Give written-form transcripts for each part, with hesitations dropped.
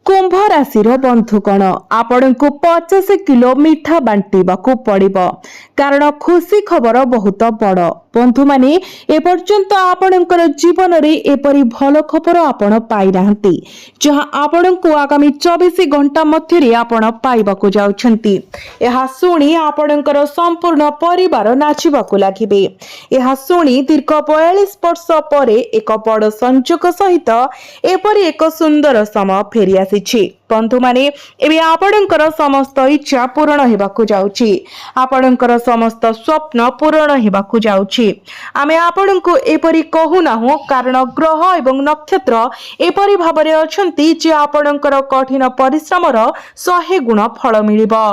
कुंभ राशि बंधुगण आपण को 50 किलो मीठा बांटिबाकू पड़िबो कारण खुशी खबर बहुत बड़ बंधु माने एपर्यंत आपणकर जीवन रे एपरी भल खबर आपण पाई नाहंती जहां आपण को आगामी 24 घंटा मध्य रे आपण पाइबाकू जाउछंती। एहा सुनी आपणकर संपूर्ण परिवार नाचिबाकू लागिबे। एहा सुनी दीर्घ 42 वर्ष परे एक बड़ संजोग सहित एपरी एक सुंदर समय फेरी आसी बंधु माने एबे आपणकर समस्त इच्छा पूर्ण हेबाकू जाउछि। आपणकर समस्त स्वप्न पूर्ण हेबाकू जाउछि। आमे आपणको एपरी कहू नाहु कारण ग्रह एवं नक्षत्र एपरी भाबरे अछंती जे आपणकर कठिन परिश्रमर 100 गुण फल मिलिबो।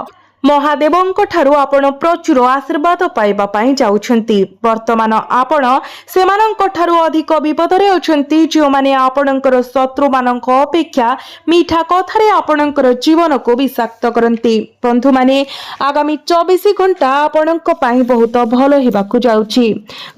महादेवंक ठारू आपण प्रचुर आशीर्वाद पाइबा पाई जाउछंती। वर्तमान आपण सेमानंक ठारू अधिक विपदरे अछंती जो माने आपणकर शत्रु मानंक अपेक्षा मीठा कथारे आपणकर जीवन को विषाक्त करंती। बंधु माने आगामी 24 घंटा आपणंक पाई बहुत भलो हेबाकू जाउछि।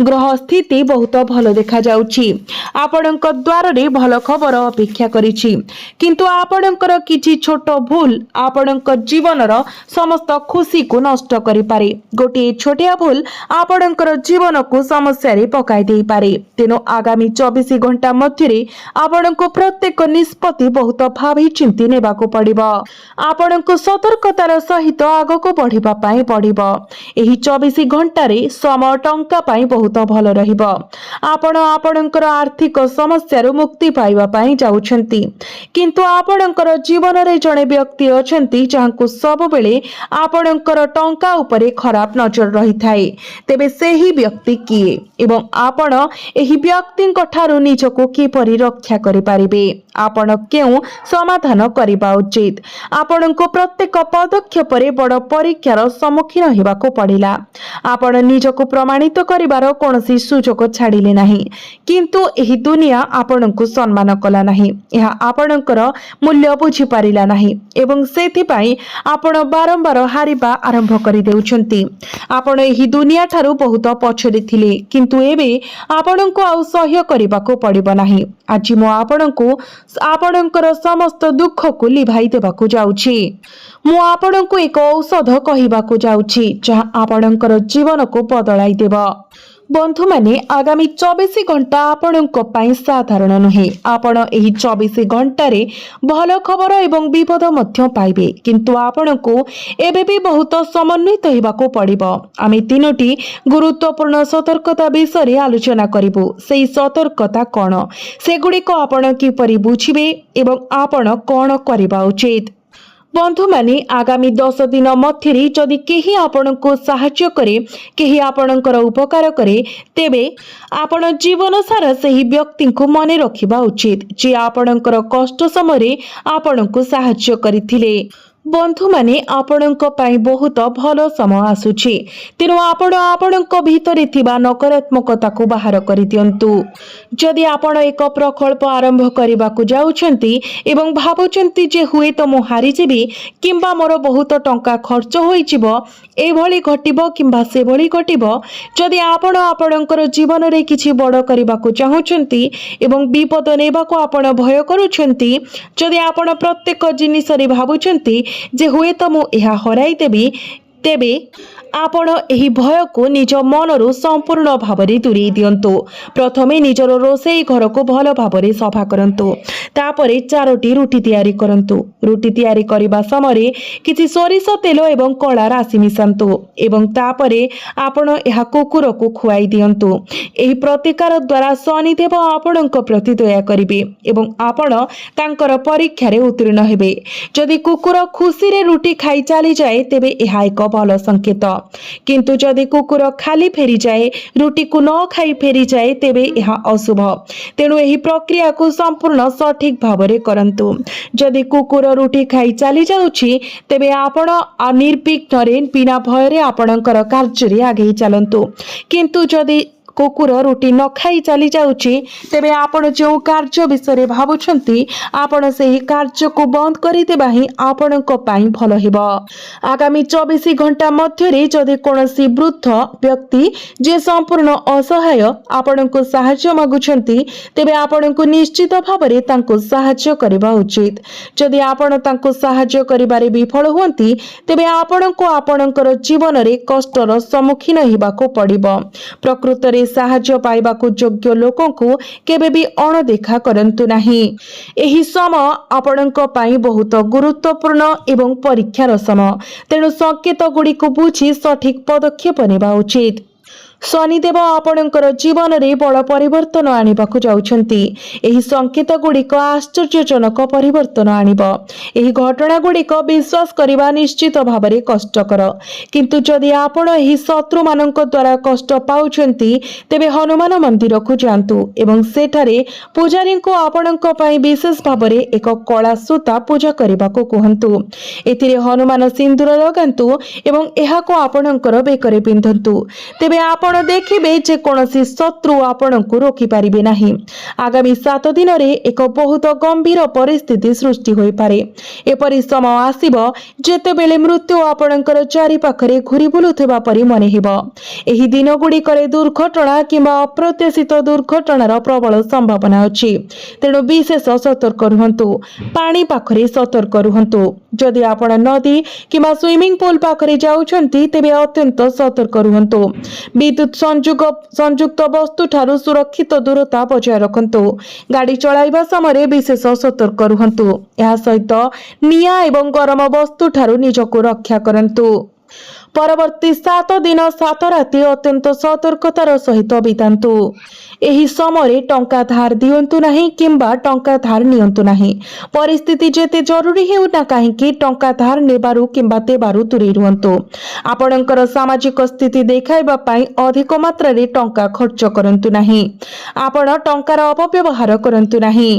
ग्रह स्थिति बहुत भलो देखा जाउछि। आपणंक द्वार रे भलो खबर अपेक्षा करिछि किंतु आपणंकर किछि छोट भूल आपणंक जीवनर समस्त खुशी को नष्ट करि पारे। गोटे छोटिया भूल आपणकर जीवन को समस्या रे पकाई देई पारे। तेनो आगामी 24 घंटा मध्य रे आपणको प्रत्येक निष्पत्ति बहुत भावी चिंती नेबाको पड़िबो। आपणको सतर्कतार सहित आगको बढ़िबा पाई पड़िबो। एही 24 घंटा रे समय टंका पाई बहुत भलो रहिबो। आपण आपणकर आर्थिक समस्या रो मुक्ति पाइबा पाई जाउछंती किंतु आपणकर जीवन रे जणे व्यक्ति अछंती जाहाको सब बेले आपणकर टंका उपरे खराब नजर रही थाए। तेबे सेही व्यक्ति किए एवं आपण एही व्यक्ति ठारू निजको किपरि रक्षा करि पारिबे। आपण केउ समाधान करिबा उचित। आपणको प्रत्येक पदक्षेप रे बड़ परीक्षार सम्मुखीन हेबाको पड़िला। आपण निजको प्रमाणित करिवार कोनोसी सुजोग छाडिले नाही किंतु एही दुनिया आपणको सम्मान कला नाही। एहा आपणकर मूल्य बुझी पारिला नाही एवं सेथि पई आपण बारंबार हारिबा आरंभ करि देउछंती। आपण एही दुनिया ठारू बहुत पछरे थिले किंतु एबे आपणको आउ सह्य करिबाको पड़िबो नाही। आज मो आपणको आपणकर समस्त दुख को लिभाई देबाकू जाउछि। मो आपणको एक औषध कहिबाकू जाउछि जहां आपणकर जीवन को बदलाई देबो। बंधु माने आगामी 24 घंटा आपणको पाई साधारण नुहे। आपण एही 24 घंटा रे भलो खबर एवं विपद मध्य पाइबे किंतु आपणको एबे भी बहुत समन्वित हेबाको पड़िबो। आमे तीनोटी गुरुत्वपूर्ण सतर्कता विषय रे आलोचना करिबो। सेही सतर्कता कोन सेगुडी को आपण किपरि बुझिबे एवं आपण कोन करिबा उचित। बंधु माने आगामी 10 दिन मध्य जदि केही आपण को साहाय्य करे केही आपणकर उपकार करे तेबे आपण जीवन सारा सही व्यक्ति को मने रखिबा उचित जे आपणकर कष्ट समय आपण को साहाय्य करिथिले। बंधु माने आपणक पाई बहुत भलो समय आसुछि तेनु आपण आपणक भितरे थिबा नकारात्मकता को बाहर करि दियंतु। जदि आपण एक प्रकल्प आरंभ करिबा को जाउछंती एवं भाबुछंती जे हुए तो मो हारि जेबी किंबा मोर बहुत टंका खर्च होई जिवो ए भली घटिबो किंबा से भली घटिबो। जदि आपण आपणकर जीवन रे किछि बड़ करिबा को चाहुछंती एवं विपद नेबा को आपण भय करूछंती जदि आपण प्रत्येक जिनिस रे भाबुछंती जे हुए तो मु एहा हराई देबी तेबे आपण एही भय को निज मनरु संपूर्ण भावरे दूरी दियंतु। प्रथमे निजर रोसेई घर को भलो भावरे सफा करंतु तापरे 4टी रुटी तयारी करंतु। रुटी तयारी करिबा समय किछि सोरिष तेल एवं कला राशि मिसांतु एवं तापरे आपण एहा कुकुर को खुआई दियंतु। एही प्रतिकार द्वारा शनिदेव आपणक प्रति दया करिवे एवं आपण तांकर परीक्षा रे उत्तीर्ण हेबे। जदि कुकुर खुशी रे रुटी खाई चली जाए तेबे एहा एक भलो संकेत किंतु जदि कुकुर खाली फेरी जाए रुटी को न खाई फेरी जाए तेबे यह अशुभ। तेणु एही प्रक्रिया को संपूर्ण सठिक भावरे करंतु। जदि कुकुर रुटी खाई चली जाउछि तेबे आपण निर्विघ्न रे बिना भय रे आपणकर कार्य रे आगे चलंतु किंतु जदि कुकुर रुटी न खाई चली जाउछि तेबे आपण जो कार्य विषय भाबुछंती आपण सेही कार्य को बंद करि देबा ही आपणक पई भलो हेबो। आगामी 24 घंटा मध्यरे जदि कोनोसी वृद्ध व्यक्ति जे संपूर्ण असहाय आपणको सहाय्य मागुछंती तेबे आपणको निश्चित भाबरे तांको सहाय्य करबा उचित। जदि आपण तांको सहाय्य करिबारे विफल हुंती तेबे आपणको आपणकर जीवन रे कष्टर सम्मुखीन हेबाको पड़िबो। प्रकृत रे सहाय्य पाइबाको योग्य लोकंकु केबे भी अणदेखा करंतु नाही। एही समय आपणक पई बहुत गुरुत्वपूर्ण एवं परीक्षार समय, तेणु संकेत गुडी को बुझी सठिक पदक्षेप नेबा उचित। शनिदेव आपणकर जीवन रे बड़ परिवर्तन आनिबाकु जाउछंती। एही संकेत गुड़िक आश्चर्यजनक परिवर्तन आनिब। एही घटना गुड़िक विश्वास करिबा निश्चित भाबरे कष्टकर, किंतु जदि आपण एही शत्रु मानक द्वारा कष्ट पाउछंती तेबे हनुमान मंदिर को जांतु एवं सेठारे पूजारी को आपणक पई विशेष भाबरे एक कला सूता पूजा करिबाकु कहंतु। एथिरे हनुमान सिंदूर लगांतु एवं एहाको आपणकर बेकरे पिंधंतु, तेबे आपण देखिबे जे कोनोसी शत्रु आपणको रोकी पारिबे नाही। आगामी 7 दिन रे एक बहुत गंभीर परिस्थिति सृष्टि होई पारे। एपरि समय आसीबो जेतेबेले मृत्यु आपणकर चारि पाखरे घुरी बुलुथबा परि मने हेबो। एही दिन गुडी करे दुर्घटना किंबा अप्रत्याशित दुर्घटनार प्रबल संभावना अछि, तेणु विशेष सतर्क रहंतु। पानी पाखरे सतर्क रहंतु। जदि आपण नदी किंबा स्विमिंग पूल पाखरे जाउछंती तेबे अत्यंत सतर्क रहंतु। विद्युत संयुक्त वस्तु ठारू सुरक्षित दूरता बजाय रखंतु। गाड़ी चलाइबा समय विशेष सतर्क रहंतु। या सहित निया एवं गरम वस्तु ठारू निजको रक्षा करंतु। परवर्ती 7 दिन 7 राति अत्यंत सतर्कतार सहित बितांतु। एही समय टंका धार दियंतु नाही किंबा टंका धार नियंतु नाही। परिस्थिति जेते जरूरी हेउ ना काहेकि टंका धार नेबारु किंबा देबारु दूरे रुहंतु। आपणकर सामाजिक स्थिति देखाइबा पई अधिक मात्रा रे टंका खर्च करंतु नाही। आपण टंकार अपव्यवहार करंतु नाही।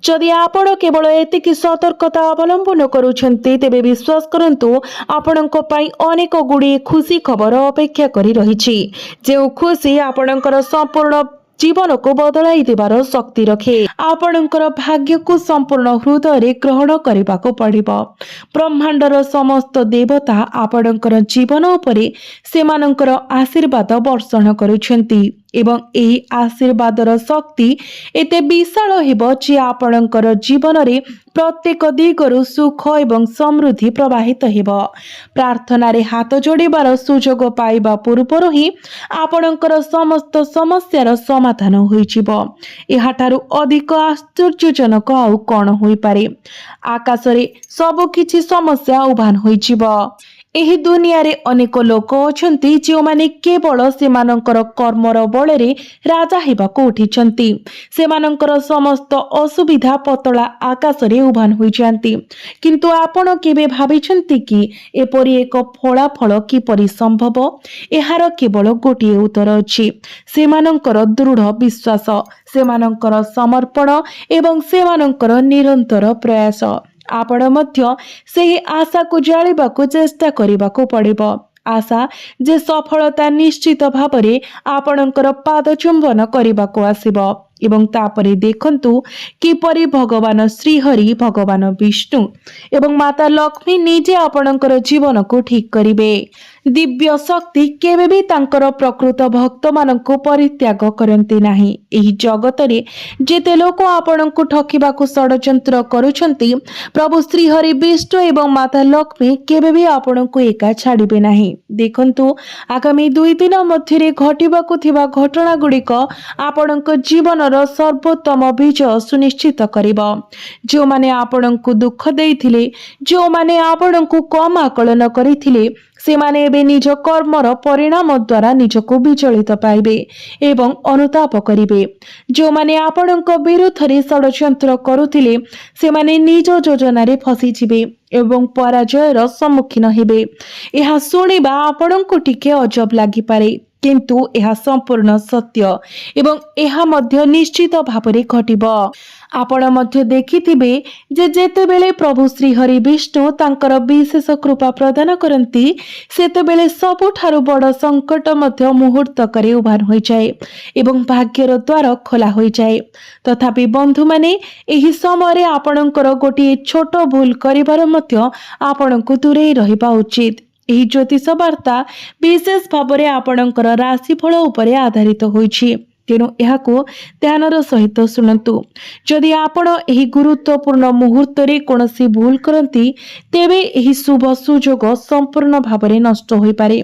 जदि आपण केवल एतिकी सतर्कता अवलंबन करूछंती तेबे विश्वास करंतु आपणक पई अनेक गुडी खुशी खबर अपेक्षा करी रहिछि। जे खुशी आपणकर संपूर्ण जीवन को बदलाई देबार शक्ति रखे। आपणकर भाग्य को संपूर्ण हृदय रे ग्रहण करिबाको पड़िबो। ब्रह्मांडर समस्त देवता आपणकर जीवन उपरे सेमानकर आशीर्वाद वर्षण करुछंती एवं एही आशीर्वादर शक्ति एते विशाल हेबो जे आपणकर जीवन रे प्रत्येक दिगरु सुख एवं समृद्धि प्रवाहित हेबो। प्रार्थना रे हाथ जोड़िबार सुजोग पाइबा पूर्वरु ही आपणकर समस्त समस्यार समाधान होइजिबो। एहाठारु अधिक आश्चर्यजनक आउ कोन होई पारे। आकाश रे सब किछि समस्या उभान होइजिबो। एही दुनिया रे अनेक लोक अछंती जे माने केवल सेमानकर कर्मर बळे राजा हेबाको उठिछंती। सेमानकर समस्त असुविधा पतला आकाश रे उभान होई जानती, किंतु आपण केबे भाबिछंती कि एपरि एक फलाफल किपरि संभव? एहार केवल गोटिए उत्तर अछि, सेमानकर दृढ़ विश्वास, सेमानकर समर्पण एवं सेमानकर निरंतर प्रयास। आपण मध्य सेही आशा को जाळिबाको चेष्टा करिबाको पड़िबो। आशा जे सफलता निश्चित भाबरे आपणकर पाद चुंबन करिबाको आसीबो एवं तापरे देखंतु किपरि भगवान श्रीहरि, भगवान विष्णु एवं माता लक्ष्मी निजे आपणकर जीवन को ठीक करिवे। दिव्य शक्ति केबे भी तांकर प्रकृत भक्त माननको परित्याग करंती नाही। एही जगत रे जेते लोक आपणको ठकिबाको षडयंत्र करूछंती, प्रभु श्रीहरि, विष्णु एवं माता लक्ष्मी केबे भी आपणको एका छाड़िबे नाही। देखंतु आगामी 2 दिन मध्यरे घटिबाको थिबा घटना गुड़िक आपणको जीवनर सर्वोत्तम विजय सुनिश्चित करिबो। जो माने आपणको दुख देइथिले, जो माने आपणको कम आकलन करिथिले, से माने एबे निज कर्मर परिणाम द्वारा निजको विचलित पाइबे एवं अनुताप करिवे। जो माने आपणक विरुद्ध रे षडयंत्र करुथिले, से माने निज योजना रे फसी जिवे एवं पराजयर सम्मुखीन हेबे। एहा सुनिबा आपणको टिके अजब लागि पारे, किंतु यह संपूर्ण सत्य एवं यह मध्य निश्चित भावरे घटिबो। आपण मध्य देखिथिबे जे जेतेबेले प्रभु श्रीहरि विष्णु तांकर विशेष कृपा प्रदान करती सेतेबेले सबुठारु बड़ संकट मध्य मुहूर्त करे उभार हो जाए एवं भाग्यर द्वार खोला हो जाए। तथापि बंधु माने एही समय आपणकर गोटे छोट भूल करिवार मध्य आपणको दूरे रहिबा उचित। एही ज्योतिष वार्ता विशेष भाव आपणकर राशिफल उपरे आधारित होइछि, तेणु एहाको ध्यानर सहित शुणु। जदि आपण एही गुरुत्वपूर्ण मुहूर्त रे कोनोसी भूल करती तेबे एही शुभ सुजोग संपूर्ण भावरे नष्ट होई पारे।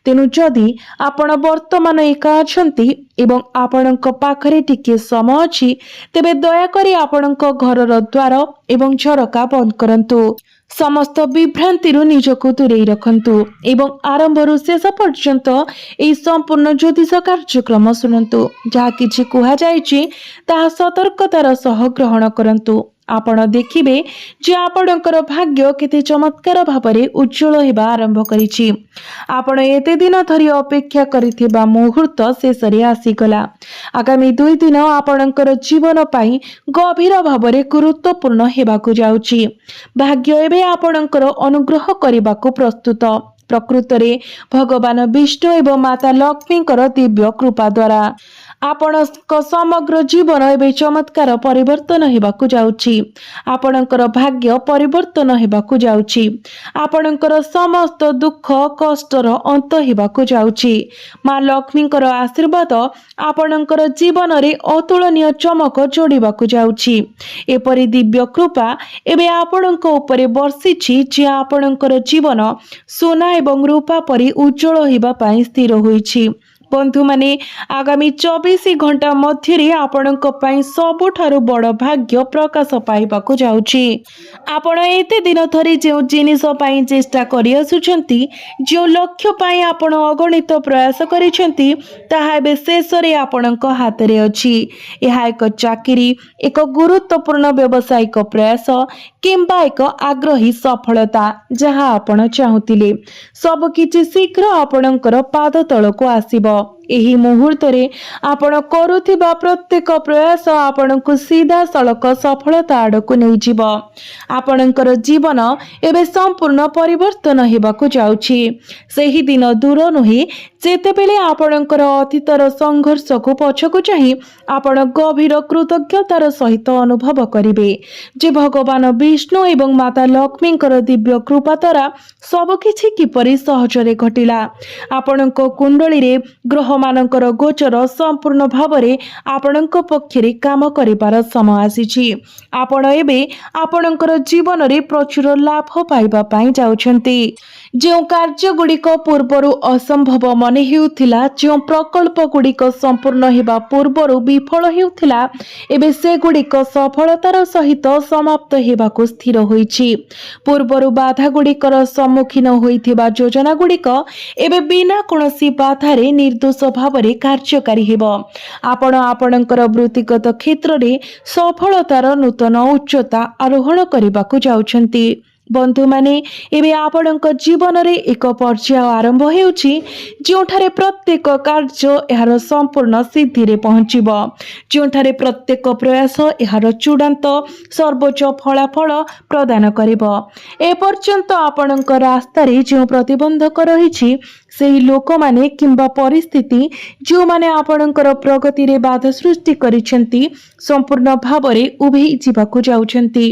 तेणु जदि आपण वर्तमान एका अछंती एवं आपणक पाखरे टिके समय अछि तेबे दया करी आपणक घरर द्वार एवं झरका बंद करंतु। समस्त विभ्रांति निजको दूरे रखंतु एवं आरंभरू शेष पर्यंत एही संपूर्ण ज्योतिष कार्यक्रम शुणु। जहा किछि कुहा जायछि ताहा सतर्कतार सह ग्रहण करंतु। आपण देखिबे जे आपणकर भाग्य केते चमत्कार भावरे उज्जवल हेबा आरंभ करिछि। आपण एते दिन धरि अपेक्षा करिथिबा मुहूर्त शेषरे आसीगला। आगामी 2 दिन आपणकर जीवन पाई गभीर भावरे गुरुत्वपूर्ण हेबाकु जाउछि। भाग्य एबे आपणकर अनुग्रह करिबाकु प्रस्तुत। प्रकृतरे भगवान विष्णु एवं माता लक्ष्मीकर दिव्य कृपा द्वारा आपणक समग्र जीवन एवं चमत्कार परिवर्तन हेबाकु जाउछि। आपणकर भाग्य परिवर्तन हेबाकु जाउछि। आपणकर समस्त दुख कष्टर अंत हेबाकु जाउछि। मां लक्ष्मीकर आशीर्वाद आपणकर जीवन रे अतुलनीय चमक जोड़िबाकु जाउछि। एपरि दिव्य कृपा एबे आपणक उपरे वर्षिछि जे आपणकर जीवन सोना एवं रूपा परि उज्जवल हेबा पई स्थिर होइछि। बंधु माने आगामी 24 घंटा मध्य आपणक पई सबुठारु बड़ भाग्य प्रकाश पाइबाकु जाउछि। आपण एते दिन धरि जे जिनिस पई चेष्टा करि आसुछंती, जो लक्ष्य पई आपण अगणित प्रयास करिसंती ताहा बे शेषरे आपणक हाथ रे अछि। एहा एक चाकरी, एक गुरुत्वपूर्ण व्यावसायिक प्रयास किंबा एक आग्रही सफलता जहा आपण चाहुतिले सब किछि शीघ्र आपणकर पाद तळको आसीबो। एही मुहूर्त रे आपण करूथिबा प्रत्येक प्रयास आपणको सीधा सड़क सफलता आडको नै जिवो। आपणकर जीवन एबे संपूर्ण परिवर्तन हेबाकु जाउछि। सेही दिन दूर नहे जेतेबेले आपणकर अतीतर संघर्ष को पछकु चाहि आपण गभीर कृतज्ञतार सहित अनुभव करिवे जे भगवान विष्णु एवं माता लक्ष्मीकर दिव्य कृपा द्वारा सब किछि किपरि सहजरे घटिला। आपणको कुंडली रे ग्रह मानकर गोचर संपूर्ण भावरे आपणक पक्षरे काम करिबार समय आसीछि। आपण एबे आपणकर जीवन रे प्रचुर लाभ पाइबा पई जाउछंती। जो कार्य गुड़िक पूर्वरु असंभव मने हेउथिला, जो प्रकल्प गुड़िक संपूर्ण हेबा पूर्वरु विफल हेउथिला, एबे से गुड़िक सफलतार सहित समाप्त हेबाकु स्थिर होइछि। पूर्वरु बाधा गुड़िकर सम्मुखीन होइथिबा योजना गुड़िक एबे बिना कोनोसी बाधारे निर्दोष भावरे कार्यकारी हेबो। आपण आपणकर वृत्तिगत क्षेत्र रे सफलतार नूतन उच्चता आरोहण करिबाकु जाउछंती। बंधु माने एबे आपणक जीवन रे एक पर्याय आरंभ हेउछि जोठारे प्रत्येक कार्य एहार संपूर्ण सिद्धि रे पहुंचिबो, जोठारे प्रत्येक प्रयास एहार चूड़ांत सर्वोच्च फलाफल प्रदान करिबो। ए पर्यंत आपणक रास्ता रे जो प्रतिबंधक रहिछि सेही लोक माने किंबा परिस्थिति जो माने आपणकर प्रगति रे बाधा सृष्टि करिसेंती संपूर्ण भावरे उभेई जिबाकु जाउछंती।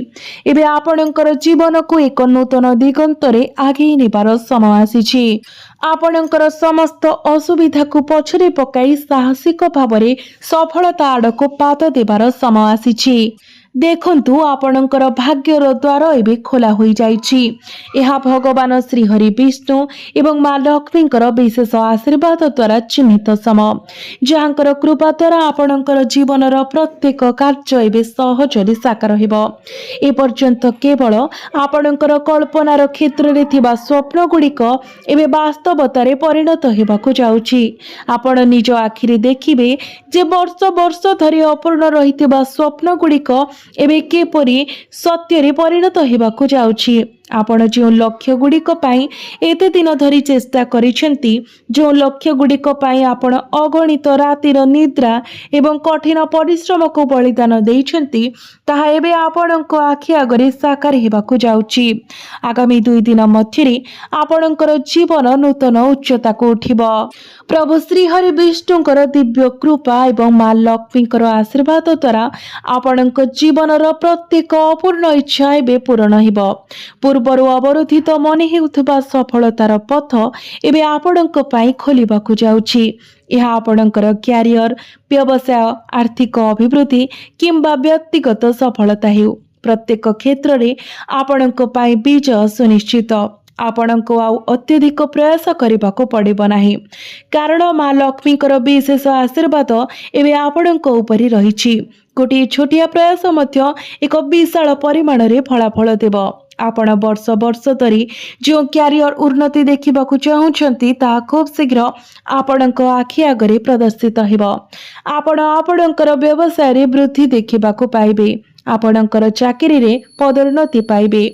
एबे आपणकर जीवन को एक नूतन दिगंतरे आगे नेबार समय आसीछि। आपणकर समस्त असुविधा को पछरे पकाई साहसिक भावरे सफलता आडको पाद देबार समय आसीछि। देखंतु आपणकर भाग्यर द्वार एबे खोला होई जाइछि। एहा भगवान श्री हरि विष्णु एवं मां लक्ष्मीकर विशेष आशीर्वाद द्वारा चिन्हित समय, जहांकर कृपा द्वारा आपणकर जीवनर प्रत्येक कार्य एबे सहजरे साकार हेबो। ए पर्यंत केवल आपणकर कल्पनार क्षेत्र रे थिबा स्वप्न गुड़िक एबे वास्तवतारे परिणत हेबाकु जाउछि। आपण निज आखिरे देखिबे जे वर्ष वर्ष धरि अपूर्ण रहिथिबा स्वप्न गुड़िक एबे केपरि सत्य रे परिणत हेबाकु जाउछि। आपण जो लक्ष्य गुड़िक एत दिन धरी चेष्टा करिसेंती, जो लक्ष्य गुड़िक आपण अगणित रातिर निद्रा एवं कठिन परिश्रम को बलिदान देइछंती, ताहा एबे आपणक आखि आगरे साकार हेबाकु जाउची। आगामी 2 दिन मध्यरे आपणकर जीवन नूतन उच्चता को उठिबो। प्रभु श्री हरि विष्णुकर दिव्य कृपा एवं मां लक्ष्मीकर आशीर्वाद द्वारा आपणक जीवनर प्रत्येक अपूर्ण इच्छा एबे पूर्ण हेबो। पूर्वर अवरोधित मन हेउथबा सफलतार पथ एबे आपणक पई खोलिबाकु जाउची। यह आपणकर क्यारियर, व्यवसाय, आर्थिक अभिवृद्धि किंबा व्यक्तिगत सफलता हेउ, प्रत्येक क्षेत्र रे आपणक पई विजय सुनिश्चित। आपणको आउ अत्यधिक प्रयास करबाको पड़िबो नाही, कारण मां लक्ष्मीकर विशेष आशीर्वाद एबे आपणको उपरि रहिछि। गोटे छोटिया प्रयास मध्य एक विशाल परिमाण रे फलाफल देबो। आपण वर्ष वर्ष धरी जो क्यारियर उन्नति देखिबाकु चाहुछंती ता खूब शीघ्र आपणक आखि आगरे प्रदर्शित हेबो। आपण आपणकर व्यवसाय रे वृद्धि देखिबाकु पाइबे। आपणकर चाकरी रे पदोन्नति पाइबे।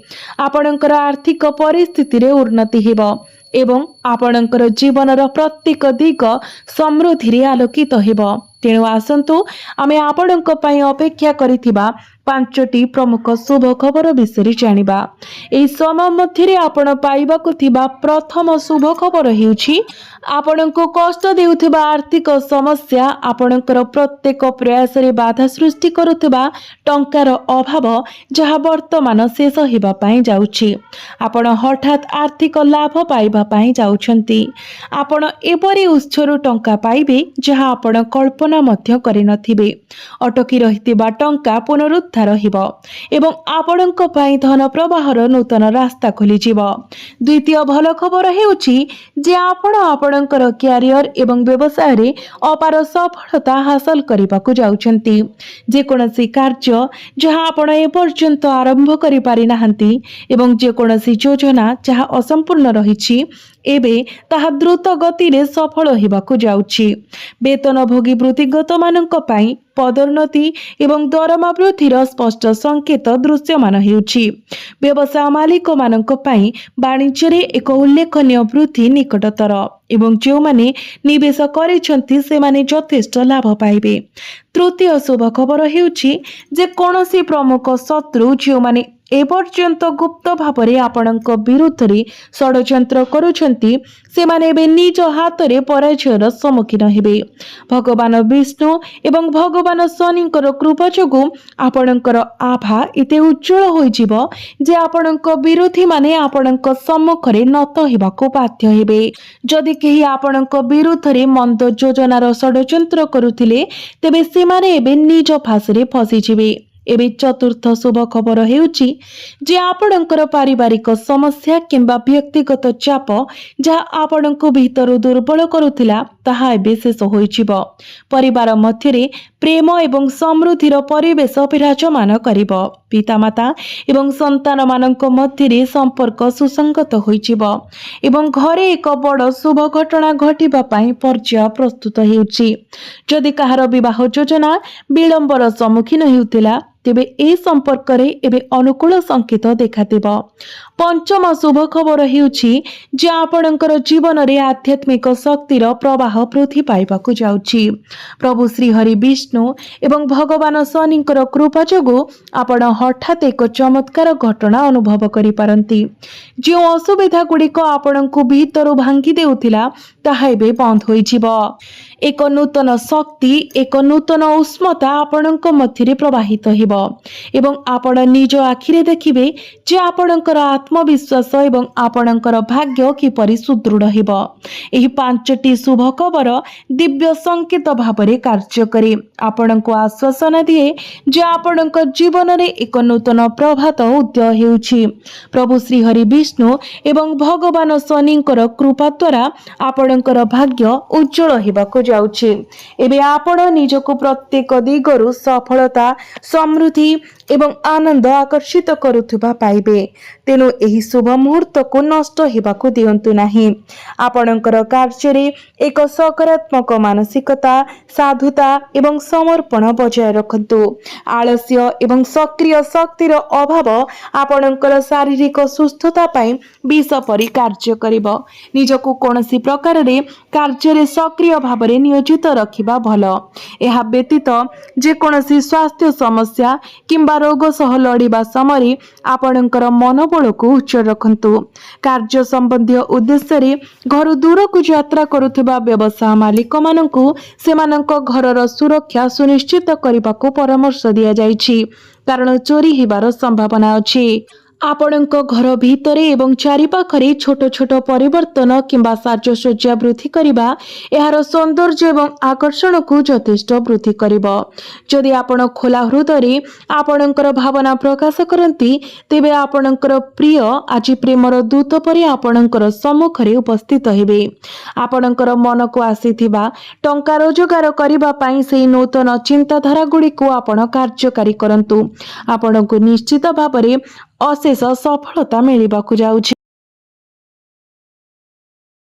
आपणकर आर्थिक परिस्थिति रे उन्नति हेबो एवं आपणकर जीवनर प्रत्येक दिग समृद्धि रे आलोकित हेबो। तेणु आसंतु आमे आपणक पई अपेक्षा करिथिबा 5टी प्रमुख शुभ खबर विषय जानिबा। एही समय मध्यरे आपण पाइबाकु थिबा प्रथम शुभ खबर हेउछि आपणको कष्ट देउथिबा आर्थिक समस्या, आपणकर प्रत्येक प्रयास रे बाधा सृष्टि करुथिबा टंकार अभाव जहा वर्तमान शेष हेबा पई जाउछि। आपण हठात आर्थिक लाभ पाइबा पई जाउछंती। आपण एपरि उत्सरु टंका पाइबे जहा आपण कल्पना मध्य करिनथिबे। अटकी रहिथिबा टंका पुनरुद्धार हेबो एवं आपणक पई धन प्रवाहर नूतन रास्ता खोली जिवो। द्वितीय भल खबर हेउछि जे आपण आपणकर क्यारियर एवं व्यवसाय रे अपार सफलता हासिल करिबाकु जाउछंती। जे कोनोसी कार्य जहा आपण ए पर्यंत आरंभ करि पारि नाहंती एवं जे कोनोसी योजना जहा असंपूर्ण रहिछि एबे ताहा द्रुत गति रे सफल हेबाकु जाउछि। वेतनभोगी वृत्तिगत मानक पई पदोन्नति एवं दरमा वृद्धिर स्पष्ट संकेत दृश्यमान हेउछि। व्यवसाय मालिक मानक पई वाणिज्य रे एक उल्लेखनीय वृद्धि निकटतर एवं जो माने निवेश करिसंती से माने यथेष्ट लाभ पाइबे। तृतीय शुभ खबर हेउछि जे कोनोसी प्रमुख शत्रु जो माने एपर्यंत गुप्त भावरे आपणक विरुद्ध रे षड्यंत्र करुछंती से माने बे निज हाथ रे पराजयर सम्मुखीन हेबे। भगवान विष्णु एवं भगवान शनिकर कृपा जोगु आपणकर आभा एते उज्जवल होई जिवो जे आपणक विरोधी माने आपणक सम्मुख रे नत हेबाको बाध्य हेबे। जदि केही आपणक विरुद्ध रे मंद योजनार षड्यंत्र करुथिले तेबे से माने एबे निज फासरे फसी जिवे। एबे चतुर्थ शुभ खबर हेउछि जे आपणकर पारिवारिक समस्या किंबा व्यक्तिगत चाप जहा आपणको भीतर दुर्बल करुथिला ताहा एबे शेष होइजिवो। परिवार मध्यरे प्रेम एवं समृद्धिर परिवेश विराजमान करिवो। पितामाता एवं संतान मानक मध्यरे संपर्क सुसंगत होइजिवो एवं घरे एक बड़ शुभ घटना घटिबा पई पर्याय प्रस्तुत हेउछि। जदि कहार विवाह योजना विलंबर सम्मुखीन हेउथिला तेबे ए संपर्क रे एबे अनुकूल संकेत देखादेबो। पंचम शुभ खबर हेउछि जे आपणकर जीवन रे आध्यात्मिक शक्तिर प्रवाह वृद्धि पाइबाकु जाउछि। प्रभु श्री हरि विष्णु एवं भगवान शनिकर कृपा जोगु आपण हठात एक चमत्कार घटना अनुभव करि पारंती। जो असुविधा गुड़िक आपणको भीतरु भांगी देउथिला ताहा एबे बंद होई जिवो। एक नूतन शक्ति, एक नूतन उष्मता आपणक मध्यरे प्रवाहित हेबो एवं आपण निज आखिरे देखिबे जे आपणकर आत्मविश्वास एवं आपणकर भाग्य किपरि सुदृढ़ हेबो। एही 5टी शुभ खबर दिव्य संकेत भाबरे कार्य करे। आपणको आश्वासन दिए जे आपणक जीवन रे एक नूतन प्रभात उदय हेउछि। प्रभु श्री हरि विष्णु एवं भगवान शनिकर कृपा द्वारा आपणकर भाग्य उज्जवल हेबाकु जाउछि। एबे आपण निजको प्रत्येक दिगरु सफलता, समृद्धि ଏବଂ ଆନନ୍ଦ ଆକର୍ଷିତ କରୁଥିବା ପାଇବେ। ତେଣୁ ଏହି ଶୁଭ ମୁହୂର୍ତ୍ତକୁ ନଷ୍ଟ ହେବାକୁ ଦିଅନ୍ତୁ ନାହିଁ। ଆପଣଙ୍କର କାର୍ଯ୍ୟରେ ଏକ ସକାରାତ୍ମକ ମାନସିକତା, ସାଧୁତା ଏବଂ ସମର୍ପଣ ବଜାୟ ରଖନ୍ତୁ। ଆଳସ୍ୟ ଏବଂ ସକ୍ରିୟ ଶକ୍ତିର ଅଭାବ ଆପଣଙ୍କର ଶାରୀରିକ ସୁସ୍ଥତା ପାଇଁ ବିଷ ପରି କାର୍ଯ୍ୟ କରିବ। ନିଜକୁ କୌଣସି ପ୍ରକାରରେ କାର୍ଯ୍ୟରେ ସକ୍ରିୟ ଭାବରେ ନିୟୋଜିତ ରଖିବା ଭଲ। ଏହା ବ୍ୟତୀତ ଯେକୌଣସି ସ୍ୱାସ୍ଥ୍ୟ ସମସ୍ୟା କିମ୍ବା ରୋଗ ସହ ଲଢ଼ିବା ସମୟରେ ଆପଣଙ୍କର ମନୋବଳକୁ ଉଚ୍ଚ ରଖନ୍ତୁ। କାର୍ଯ୍ୟ ସମ୍ବନ୍ଧୀୟ ଉଦ୍ଦେଶ୍ୟରେ ଘରୁ ଦୂରକୁ ଯାତ୍ରା କରୁଥିବା ବ୍ୟବସାୟ ମାଲିକମାନଙ୍କୁ ସେମାନଙ୍କ ଘରର ସୁରକ୍ଷା ସୁନିଶ୍ଚିତ କରିବାକୁ ପରାମର୍ଶ ଦିଆଯାଇଛି, କାରଣ ଚୋରି ହେବାର ସମ୍ଭାବନା ଅଛି। ଆପଣଙ୍କ ଘର ଭିତରେ ଏବଂ ଚାରିପାଖରେ ଛୋଟ ଛୋଟ ପରିବର୍ତ୍ତନ କିମ୍ବା ସାଜସଜ୍ଜା ବୃଦ୍ଧି କରିବା ଏହାର ସୌନ୍ଦର୍ଯ୍ୟ ଏବଂ ଆକର୍ଷଣକୁ ଯଥେଷ୍ଟ ବୃଦ୍ଧି କରିବ। ଯଦି ଆପଣ ଖୋଲା ହୃଦୟରେ ଆପଣଙ୍କର ଭାବନା ପ୍ରକାଶ କରନ୍ତି, ତେବେ ଆପଣଙ୍କର ପ୍ରିୟ ଆଜି ପ୍ରେମର ଦୂତ ପରି ଆପଣଙ୍କର ସମ୍ମୁଖରେ ଉପସ୍ଥିତ ହେବେ। ଆପଣଙ୍କର ମନକୁ ଆସିଥିବା ଟଙ୍କା ରୋଜଗାର କରିବା ପାଇଁ ସେହି ନୂତନ ଚିନ୍ତାଧାରାଗୁଡ଼ିକୁ ଆପଣ କାର୍ଯ୍ୟକାରୀ କରନ୍ତୁ। ଆପଣଙ୍କୁ ନିଶ୍ଚିତ ଭାବରେ ଅଶେଷ ସଫଳତା ମିଳିବାକୁ ଯାଉଛି।